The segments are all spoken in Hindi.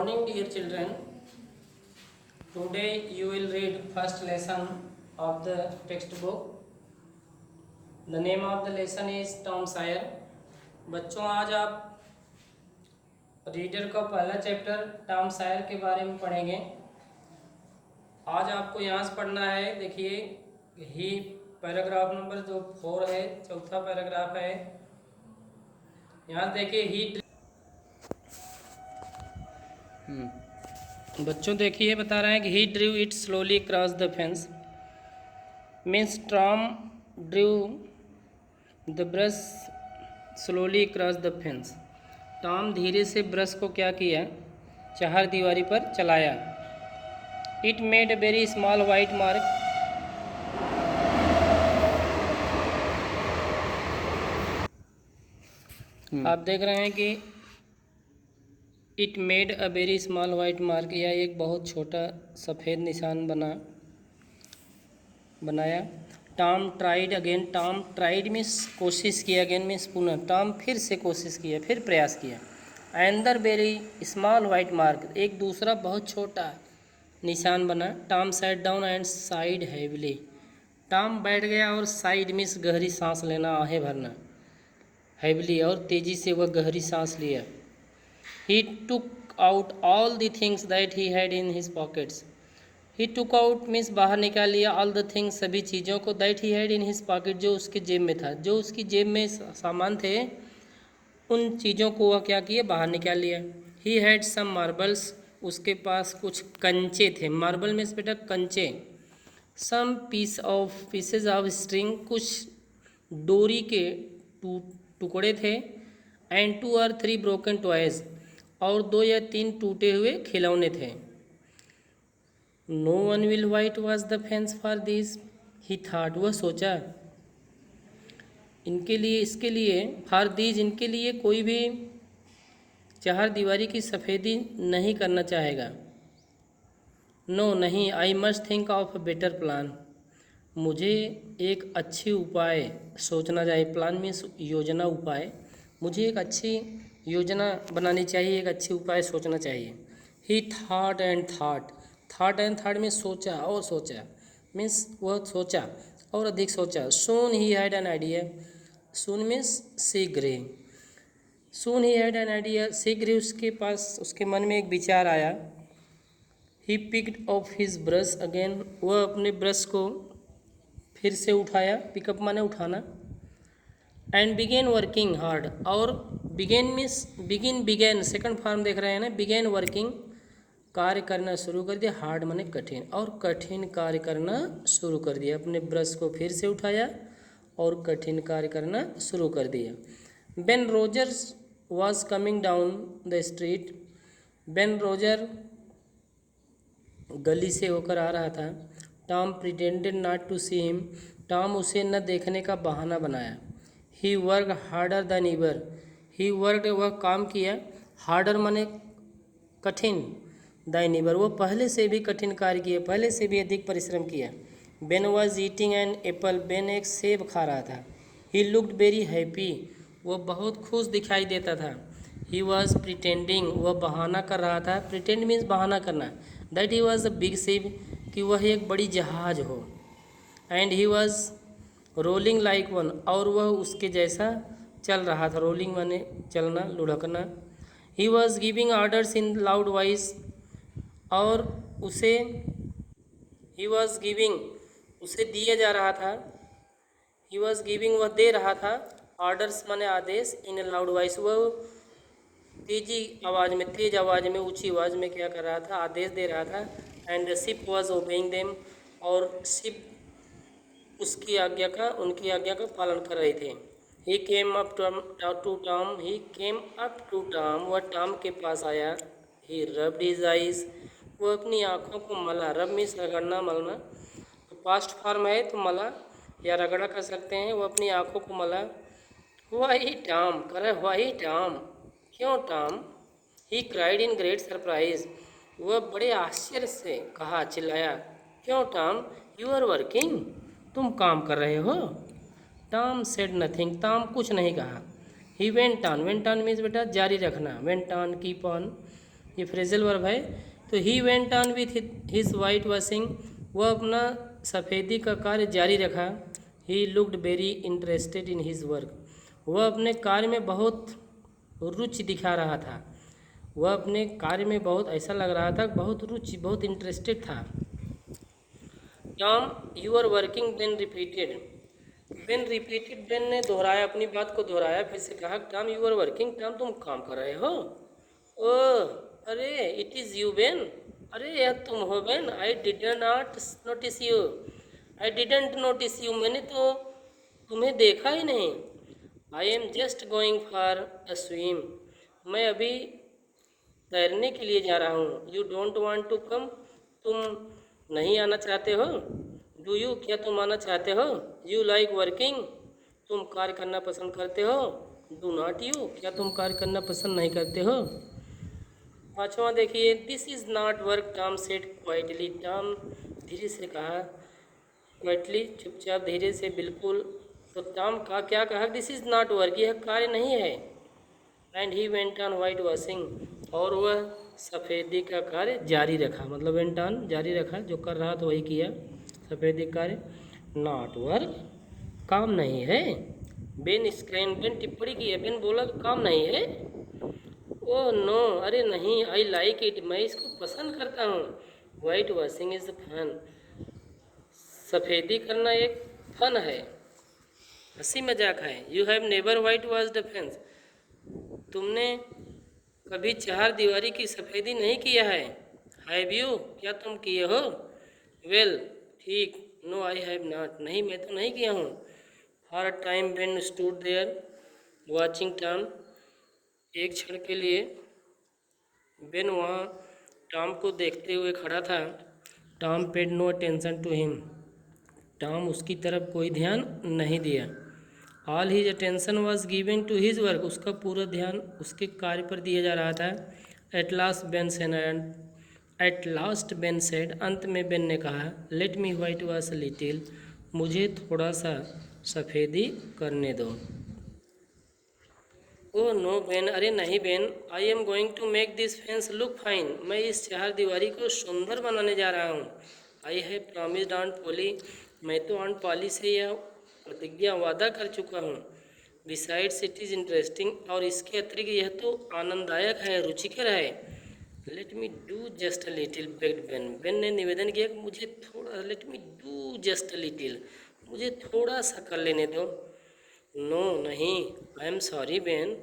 morning, dear children. Today you will read first lesson of the textbook. The name of the lesson is Tom Sawyer. बच्चों, आज आप रीडर का पहला चैप्टर टॉम सायर के बारे में पढ़ेंगे। आज आपको यहाँ से पढ़ना है। देखिए, ही पैराग्राफ नंबर जो 4 है, चौथा पैराग्राफ है। यहाँ देखिए बच्चों देखिए बता रहे हैं कि he drew it slowly cross the fence. Means Tom drew the brush slowly cross the fence. Tom धीरे से ब्रश को क्या किया, चार दीवारी पर चलाया। It made a very small white mark. आप देख रहे हैं कि it made a very small white mark, यह एक बहुत छोटा सफ़ेद निशान बनाया। Tom tried again. Tom tried means कोशिश किया, अगेन मीन्स पुनः। टॉम फिर से कोशिश किया, फिर प्रयास किया। Another very small white mark, एक दूसरा बहुत छोटा निशान बना। Tom sat down and side heavily. Tom बैठ गया और साइड मीन्स गहरी सांस लेना, आहें भरना। हैविली और तेज़ी से वह गहरी सांस लिया। He took out all the things that he had in his pockets. He took out means बाहर निकाल लिया, all the things सभी चीज़ों को, that he had in his pocket जो उसके जेब में था, जो उसकी जेब में सामान थे, उन चीज़ों को वह क्या किया, बाहर निकाल लिया। He had some marbles, उसके पास कुछ कंचे थे। मार्बल मीन्स बेटा कंचे। Some pieces of string, कुछ डोरी के टुकड़े थे। And 2 or 3 broken toys, और 2 या 3 टूटे हुए खिलौने थे। No one will whitewash the fence for this, he thought, वह सोचा इनके लिए, इसके लिए, फॉर दिस, इनके लिए कोई भी चार दीवारी की सफ़ेदी नहीं करना चाहेगा। नो नहीं, I must think of a better plan, मुझे एक अच्छी उपाय सोचना चाहिए। प्लान मीन्स योजना, उपाय। मुझे एक अच्छी योजना बनानी चाहिए, एक अच्छी उपाय सोचना चाहिए। He thought and thought. Thought and thought में सोचा और सोचा, मीन्स वह सोचा और अधिक सोचा। Soon he had an idea. Soon means शीघ्र ही। Soon he had an idea, शीघ्र ही उसके पास, उसके मन में एक विचार आया। He picked up his brush again, वह अपने ब्रश को फिर से उठाया। पिकअप माने उठाना। एंड बिगेन वर्किंग हार्ड, और बिगेन मीन्स बिगेन सेकंड फॉर्म देख रहे हैं ना, बिगेन वर्किंग, कार्य करना शुरू कर दिया। हार्ड माने कठिन, और कठिन कार्य करना शुरू कर दिया। अपने ब्रश को फिर से उठाया और कठिन कार्य करना शुरू कर दिया। Ben Rogers was coming down the street. Ben Roger गली से होकर आ रहा था। Tom pretended not to see him, Tom उसे न देखने का बहाना बनाया। He work harder than ever, he work, वह काम किया। हार्डर माने कठिन, दैन एवर, वो पहले से भी कठिन कार्य किया, पहले से भी अधिक परिश्रम किया। Ben was eating an apple, Ben एक सेब खा रहा था। ही लुक्ड वेरी हैप्पी, वह बहुत खुश दिखाई देता था। ही वॉज प्रिटेंडिंग, वह बहाना कर रहा था। प्रिटेंड मीन्स बहाना करना। That he was a big ship, कि वह एक बड़ी जहाज हो। And he was rolling like one, और वह उसके जैसा चल रहा था। रोलिंग माने चलना, लुढ़कना। He was giving orders in loud voice, और उसे, ही वॉज गिविंग, उसे दिया जा रहा था। ही वॉज गिविंग, वह दे रहा था। ऑर्डर्स माने आदेश। इन लाउड वॉइस, वह तेजी आवाज़ में, तेज आवाज़ में, ऊंची आवाज़ में क्या कर रहा था, आदेश दे रहा था। And the ship was obeying them, और शिप उसकी आज्ञा का, उनकी आज्ञा का पालन कर रहे थे। He came up to Tom, he came up to Tom, वह टॉम के पास आया। ही रब्ड हिज आइज, वह अपनी आँखों को मला। रब मीन्स रगड़ना, मलना। तो पास्ट फॉर्म है तो मला या रगड़ा कर सकते हैं। वह अपनी आँखों को मला। वाई टॉम, कर रहे वाई टॉम, क्यों Tom. He cried in great surprise, वह बड़े आश्चर्य से कहा, चिल्लाया, क्यों टॉम, यू आर वर्किंग, तुम काम कर रहे हो। टॉम सेड नथिंग, टॉम कुछ नहीं कहा। He went on, went on means बेटा जारी रखना। वेंट ऑन, कीप ऑन, ये फ्रेजल वर्ब है। तो he went on with his white washing, वह अपना सफ़ेदी का कार्य जारी रखा। He looked very interested in his work, वह अपने कार्य में बहुत रुचि दिखा रहा था। वह अपने कार्य में बहुत ऐसा लग रहा था, बहुत रुचि, बहुत इंटरेस्टेड था। Tom you are working, Ben repeated. Ben repeated, Ben ने दोहराया, अपनी बात को दोहराया, फिर से कहा Tom you are working, Tom तुम काम कर रहे हो। ओह, अरे इट इज़ यू बेन, अरे यह तुम हो Ben. I did not notice you, I didn't notice you, मैंने तो तुम्हें देखा ही नहीं। I am just going for a swim, मैं अभी तैरने के लिए जा रहा हूँ। You don't want to come, तुम नहीं आना चाहते हो। डू यू, क्या तुम आना चाहते हो। यू लाइक वर्किंग, तुम कार्य करना पसंद करते हो। डू नॉट यू, क्या तुम कार्य करना पसंद नहीं करते हो। पाँचवा देखिए, this is not work, Tom said quietly, Tom धीरे से कहा, क्वाइटली चुपचाप, धीरे से, बिल्कुल। तो टॉम का क्या कहा, दिस इज़ नॉट वर्क, यह कार्य नहीं है। And he went on white washing, और वह सफ़ेदी का कार्य जारी रखा, मतलब वेंट ऑन जारी रखा, जो कर रहा था वही किया, सफ़ेदी कार्य। नॉट वर्क, काम नहीं है। बेन स्क्रीन, बेन टिप्पणी की है, बेन बोला काम नहीं है। ओह नो, अरे नहीं, आई लाइक इट, मैं इसको पसंद करता हूँ। वाइट वॉशिंग इज़ फन, सफ़ेदी करना एक फन है, हंसी मजाक है। You have never white wash the fence, तुमने कभी चार दीवारी की सफ़ेदी नहीं किया है। हैव यू, क्या तुम किए हो। वेल, ठीक। नो आई हैव नॉट, नहीं मैं तो नहीं किया हूँ। For a time Ben stood there watching Tom, एक क्षण के लिए बेन वहाँ टॉम को देखते हुए खड़ा था। Tom paid no attention to him, Tom उसकी तरफ कोई ध्यान नहीं दिया। All his attention was given to his work, उसका पूरा ध्यान उसके कार्य पर दिया जा रहा था। At last Ben said, at last Ben said, अंत में बेन ने कहा, let me white wash little, मुझे थोड़ा सा सफ़ेदी करने दो। ओह नो बेन, अरे नहीं Ben, I am going to make this fence look fine, मैं इस चार दीवारी को सुंदर बनाने जा रहा हूँ। I have promised on poly, मैं तो ऑन पॉली से यह प्रतिज्ञा वादा कर चुका हूँ। बिसाइड्स इट इज़ इंटरेस्टिंग, और इसके अतिरिक्त यह तो आनंददायक है, रुचिकर है। Let me do just a little, bagged Ben, Ben ने निवेदन किया कि मुझे थोड़ा, let me do just a little, मुझे थोड़ा सा कर लेने दो। नो नहीं, आई एम सॉरी बेन,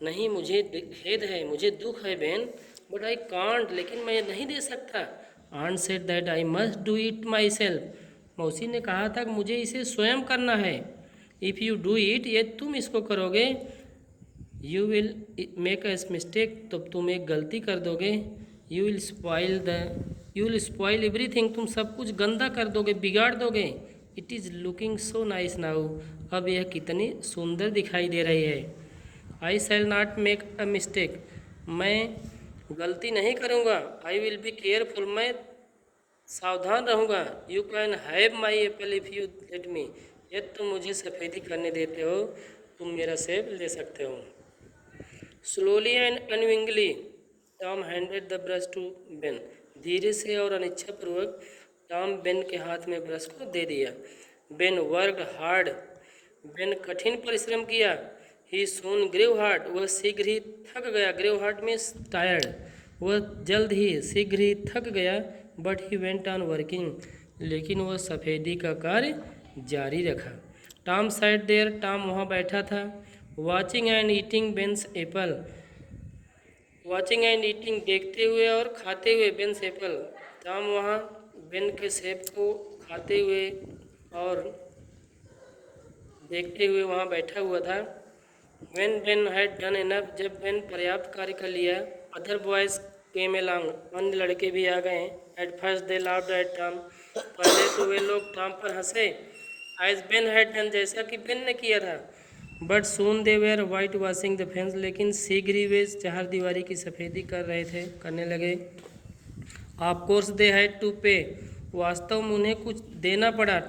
नहीं मुझे खेद है, मुझे दुख है बेन। बट आई कांट, लेकिन मैं नहीं दे सकता। Aunt said that I must do it myself, मौसी ने कहा था कि मुझे इसे स्वयं करना है। इफ़ यू डू इट, ये तुम इसको करोगे, you will make a mistake, तो तुम एक गलती कर दोगे। यू विल स्पॉइल एवरीथिंग, तुम सब कुछ गंदा कर दोगे, बिगाड़ दोगे। It is looking so nice now, अब यह कितनी सुंदर दिखाई दे रही है। I shall not make a mistake, मैं गलती नहीं करूँगा। आई विल बी केयरफुल, मैं सावधान रहूँगा। You can have my Apple if you let me, यदि तुम मुझे सफ़ेदी करने देते हो, तुम मेरा सेब ले सकते हो। Slowly and unwillingly Tom handed the brush to Ben, धीरे से और अनिच्छापूर्वक टॉम बेन के हाथ में ब्रश को दे दिया। बेन वर्कड हार्ड, बेन कठिन परिश्रम किया। ही सून ग्रेव हार्ड, वह शीघ्र ही थक गया। ग्रेव हार्ड मीन्स टायर्ड, वह जल्द ही, शीघ्र ही थक गया। But he went on working, लेकिन वह सफ़ेदी का कार्य जारी रखा। टॉम सैट देयर, टॉम वहाँ बैठा था। वॉचिंग एंड ईटिंग बेन्स एप्पल, वॉचिंग एंड ईटिंग देखते हुए और खाते हुए बेन्स एप्पल, टॉम वहाँ बेन के सेब को खाते हुए और देखते हुए वहाँ बैठा हुआ था। When Ben had done enough, जब बेन पर्याप्त कार्य कर लिया, अदर बॉयज़ केम along, अन्य लड़के भी आ गए। At first they laughed at Tom, पहले तो वे लोग टॉम पर हंसे। As Ben had done, जैसा कि बेन ने किया था। But soon they were white washing the fence, लेकिन शीघ्र ही वे चार दीवारी की सफ़ेदी कर रहे थे, करने लगे। Of course they had to pay, वास्तव में उन्हें कुछ देना पड़ा।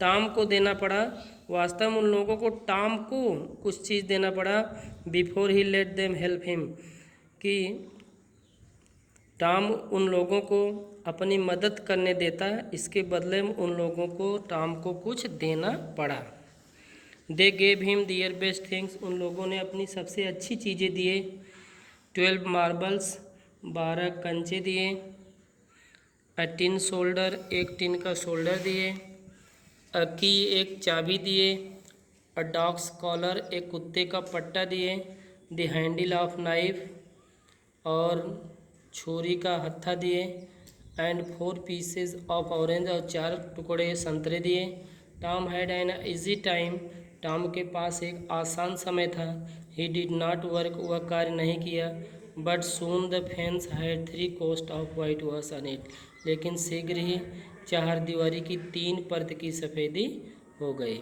टॉम को देना पड़ा, वास्तव में उन लोगों को टॉम को कुछ चीज़ देना पड़ा। Before he let them help him, कि टॉम उन लोगों को अपनी मदद करने देता है, इसके बदले में उन लोगों को टॉम को कुछ देना पड़ा। They gave him their best things, उन लोगों ने अपनी सबसे अच्छी चीज़ें दिए। 12 मार्बल्स, 12 कंचे दिए। अ टिन शोल्डर, एक टिन का शोल्डर दिए। अ की, एक चाबी दिए। अ डॉग्स कॉलर, एक कुत्ते का पट्टा दिए। द हैंडल ऑफ नाइफ, और छुरी का हत्था दिए। एंड 4 पीसेज ऑफ ऑरेंज, और 4 टुकड़े संतरे दिए। Tom had an easy time, Tom के पास एक आसान समय था। ही डिड नॉट वर्क, वह कार्य नहीं किया। But soon the fence had 3 कोस्ट of whitewash on it, लेकिन शीघ्र ही 4 दीवारी की 3 परत की सफ़ेदी हो गई।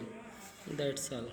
That's all.